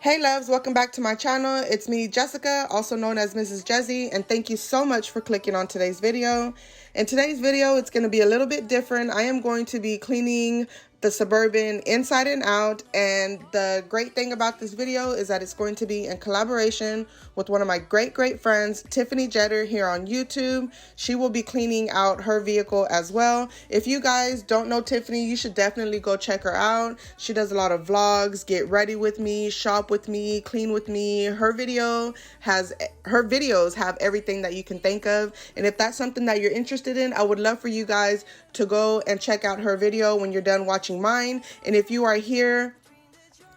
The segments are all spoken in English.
Hey loves, welcome back to my channel. It's me, Jessica, also known as Mrs. Jezzy, and thank you so much for clicking on today's video. In today's video, it's going to be a little bit different. I am going to be cleaning the Suburban inside and out, and the great thing about this video is that it's going to be in collaboration with one of my great friends, Tiffany Jetter, here on YouTube. She will be cleaning out her vehicle as well. If you guys don't know Tiffany, you should definitely go check her out. She does a lot of vlogs, get ready with me, shop with me, clean with me. Her videos have everything that you can think of, and if that's something that you're interested in, I would love for you guys to go and check out her video when you're done watching mine. And if you are here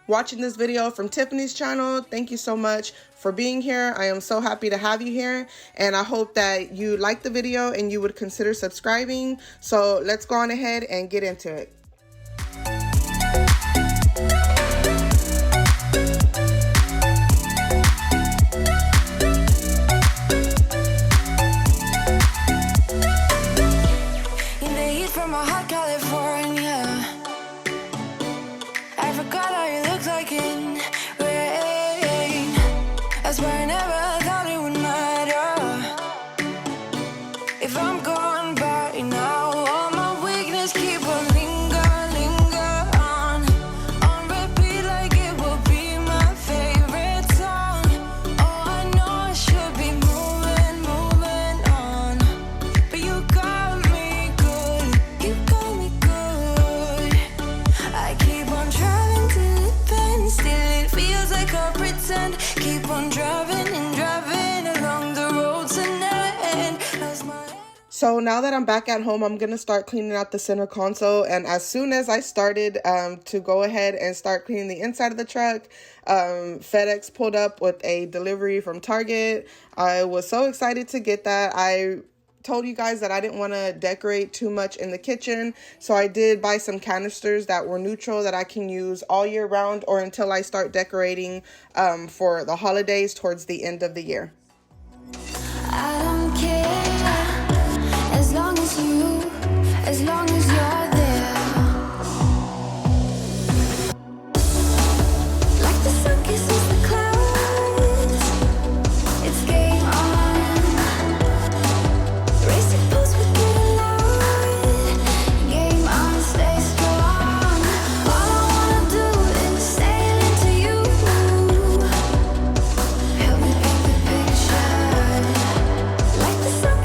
watching this video from Tiffany's channel, thank you so much for being here. I am so happy to have you here, and I hope that you like the video and you would consider subscribing. So let's go on ahead and get into it. So now that I'm back at home, I'm going to start cleaning out the center console. And as soon as I started to go ahead and start cleaning the inside of the truck, FedEx pulled up with a delivery from Target. I was so excited to get that. I told you guys that I didn't want to decorate too much in the kitchen, so I did buy some canisters that were neutral that I can use all year round or until I start decorating for the holidays towards the end of the year. I don't care. As long as you're there, like the sun kisses the clouds, it's game on. Racing pulse with it loud, game on, stay strong. All I wanna do is sail into you. Help me paint the picture, like the sun.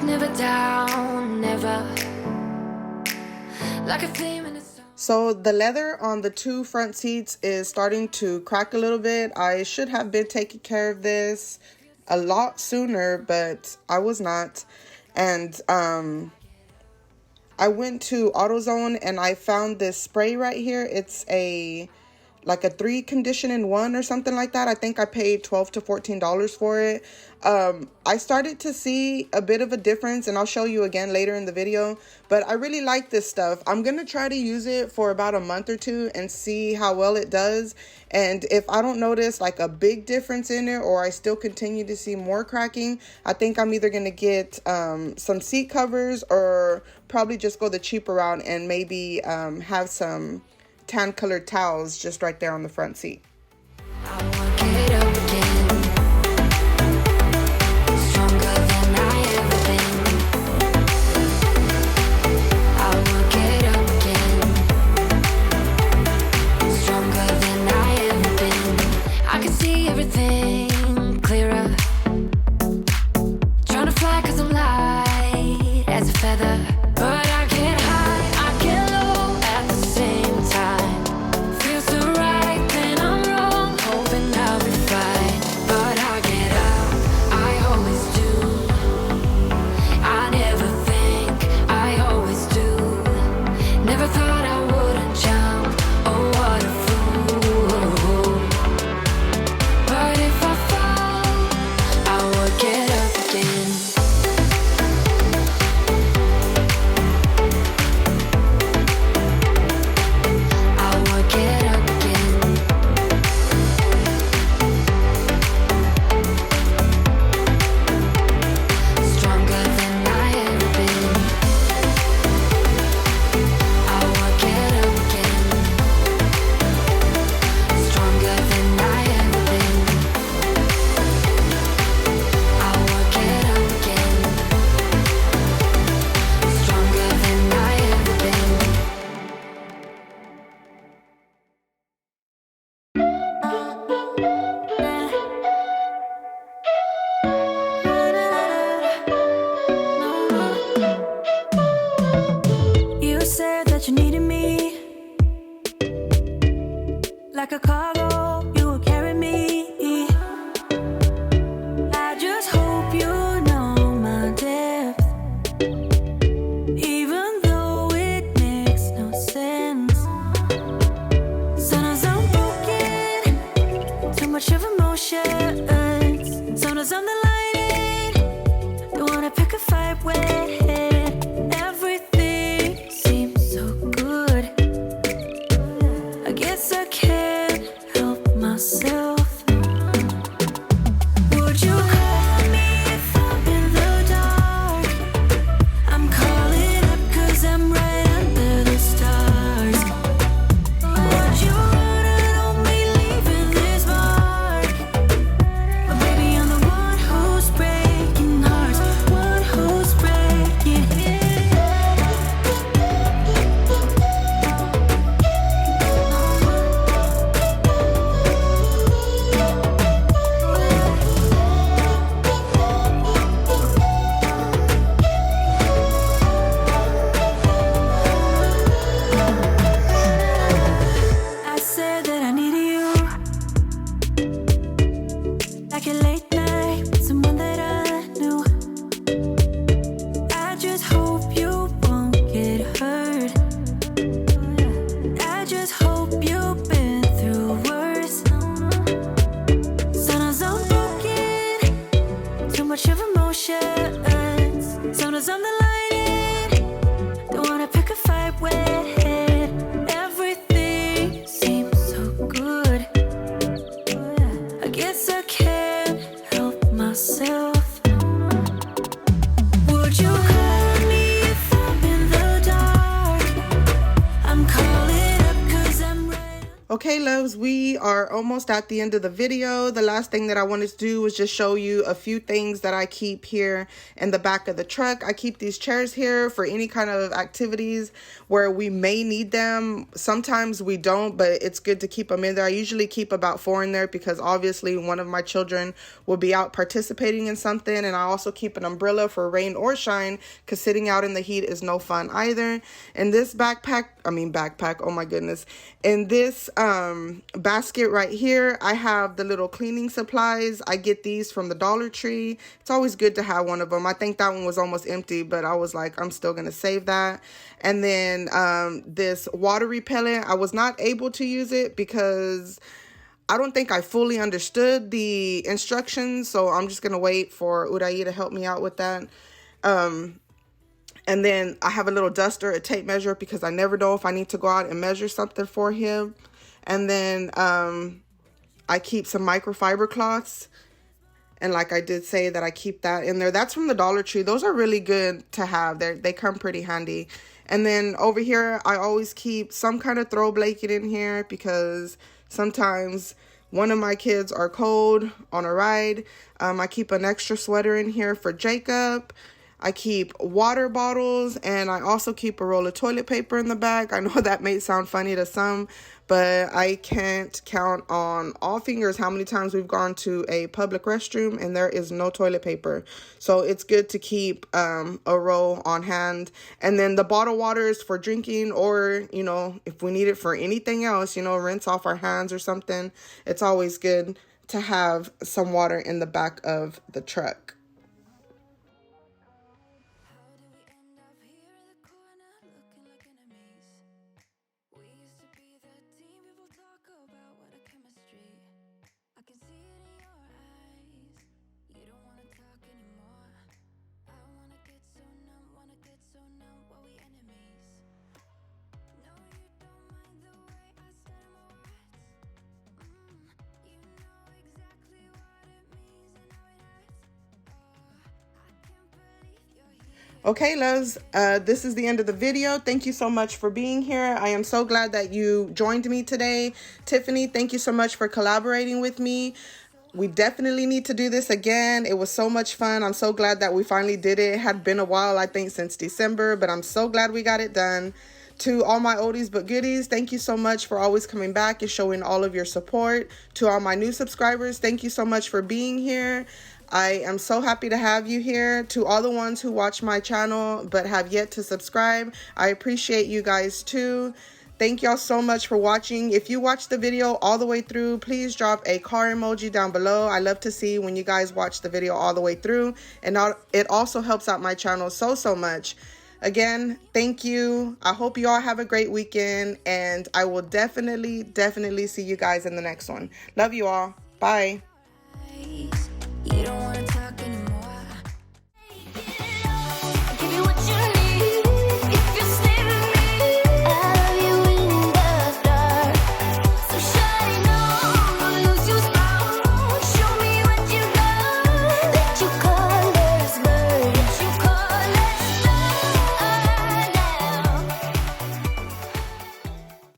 never down, never. Like a flame in a storm. So the leather on the two front seats is starting to crack a little bit. I should have been taking care of this a lot sooner, but I was not. And I went to AutoZone and I found this spray right here. It's like a 3 condition in 1 or something like that. I think I paid $12 to $14 for it. I started to see a bit of a difference, and I'll show you again later in the video, but I really like this stuff. I'm gonna try to use it for about a month or two and see how well it does. And if I don't notice like a big difference in it, or I still continue to see more cracking, I think I'm either gonna get some seat covers, or probably just go the cheaper route and maybe have some tan colored towels just right there on the front seat. I wanna get up again, stronger than I ever been. I wanna get up again, stronger than I ever been. I can see everything clearer, trying to fly 'cause I'm light as a feather, but I get high, I get low at the same time. Feels so right, then I'm wrong, hoping I'll be fine. But I get up, I always do. I never think, I always do. Never thought I wouldn't jump, oh what a fool. But if I fall, I would get up again. I would get up again. Stronger than I ever been. I would get up again. Stronger than I ever been. I would get up again. Stronger than I ever been. You said that you needed me, like a cargo, you will carry me. I just hope you know my depth, even though it makes no sense. Sometimes I'm broken, too much of emotions. Sometimes I'm the lightning, don't wanna pick a fight with. Everything seems so good. I guess I can't help myself. Would you call me if I'm in the dark? I'm calling up 'cause I'm right under the stars. Would you wanna know me leaving this mark? But baby, I'm the one who's breaking hearts, one who's breaking. I said that I needed you, like a late night with someone that I knew. I just hope you won't get hurt. I just hope you've been through worse. Sometimes I'm broken, too much of emotions. Sometimes I'm the lightning, don't wanna pick a fight with. Everything seems so good. I guess I can't help myself. Would you call me if I'm in the dark? I'm calling up 'cause I'm right. Okay, loves, we are almost at the end of the video. The last thing that I wanted to do was just show you a few things that I keep here in the back of the truck. I keep these chairs here for any kind of activities where we may need them. Sometimes we don't, but it's good to keep them in there. I usually keep about 4 in there because obviously one of my children will be out participating in something, and I also keep an umbrella for rain or shine because sitting out in the heat is no fun either. And this backpack, oh my goodness. In this basket right here, I have the little cleaning supplies. I get these from the Dollar Tree. It's always good to have one of them. I think that one was almost empty, but I was like, I'm still gonna save that. And then this water repellent, I was not able to use it because I don't think I fully understood the instructions, so I'm just gonna wait for Urai to help me out with that. And then I have a little duster, a tape measure, because I never know if I need to go out and measure something for him. And then I keep some microfiber cloths. And like I did say that I keep that in there. That's from the Dollar Tree. Those are really good to have. They come pretty handy. And then over here, I always keep some kind of throw blanket in here because sometimes one of my kids are cold on a ride. I keep an extra sweater in here for Jacob. I keep water bottles, and I also keep a roll of toilet paper in the back. I know that may sound funny to some, but I can't count on all fingers how many times we've gone to a public restroom and there is no toilet paper. So it's good to keep a roll on hand. And then the bottled water is for drinking, or, you know, if we need it for anything else, you know, rinse off our hands or something. It's always good to have some water in the back of the truck. Okay, loves, this is the end of the video. Thank you so much for being here. I am so glad that you joined me today. Tiffany, thank you so much for collaborating with me. We definitely need to do this again. It was so much fun. I'm so glad that we finally did it. It had been a while, I think, since December, but I'm so glad we got it done. To all my oldies but goodies, thank you so much for always coming back and showing all of your support. To all my new subscribers, thank you so much for being here. I am so happy to have you here. To all the ones who watch my channel but have yet to subscribe, I appreciate you guys too. Thank y'all so much for watching. If you watched the video all the way through, please drop a car emoji down below. I love to see when you guys watch the video all the way through, and it also helps out my channel so much. Again, thank you. I hope you all have a great weekend, and I will definitely see you guys in the next one. Love you all. Bye.